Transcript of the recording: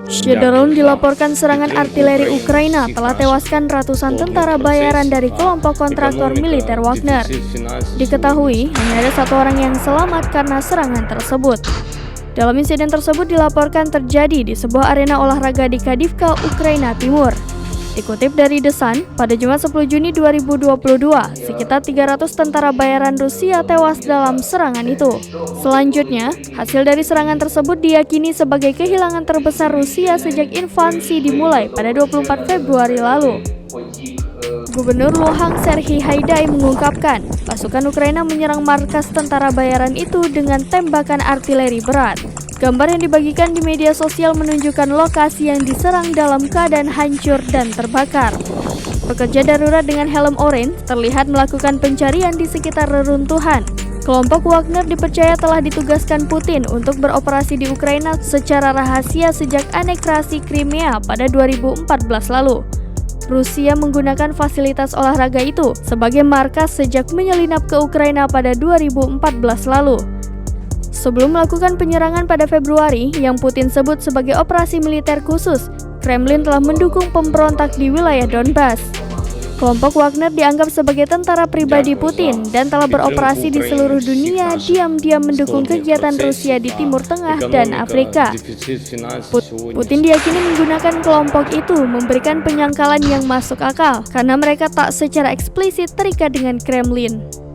Shedorun dilaporkan serangan artileri Ukraina telah tewaskan ratusan tentara bayaran dari kelompok kontraktor militer Wagner. Diketahui, hanya ada satu orang yang selamat karena serangan tersebut. Dalam insiden tersebut dilaporkan terjadi di sebuah arena olahraga di Kadivka, Ukraina Timur. Dikutip dari The Sun, pada Jumat 10 Juni 2022, sekitar 300 tentara bayaran Rusia tewas dalam serangan itu. Selanjutnya, hasil dari serangan tersebut diyakini sebagai kehilangan terbesar Rusia sejak invasi dimulai pada 24 Februari lalu. Gubernur Luhansk Serhiy Haidai mengungkapkan, pasukan Ukraina menyerang markas tentara bayaran itu dengan tembakan artileri berat. Gambar yang dibagikan di media sosial menunjukkan lokasi yang diserang dalam keadaan hancur dan terbakar. Pekerja darurat dengan helm oranye terlihat melakukan pencarian di sekitar reruntuhan. Kelompok Wagner dipercaya telah ditugaskan Putin untuk beroperasi di Ukraina secara rahasia sejak aneksasi Crimea pada 2014 lalu. Rusia menggunakan fasilitas olahraga itu sebagai markas sejak menyelinap ke Ukraina pada 2014 lalu. Sebelum melakukan penyerangan pada Februari yang Putin sebut sebagai operasi militer khusus, Kremlin telah mendukung pemberontak di wilayah Donbas. Kelompok Wagner dianggap sebagai tentara pribadi Putin dan telah beroperasi di seluruh dunia diam-diam mendukung kegiatan Rusia di Timur Tengah dan Afrika. Putin diyakini menggunakan kelompok itu memberikan penyangkalan yang masuk akal karena mereka tak secara eksplisit terikat dengan Kremlin.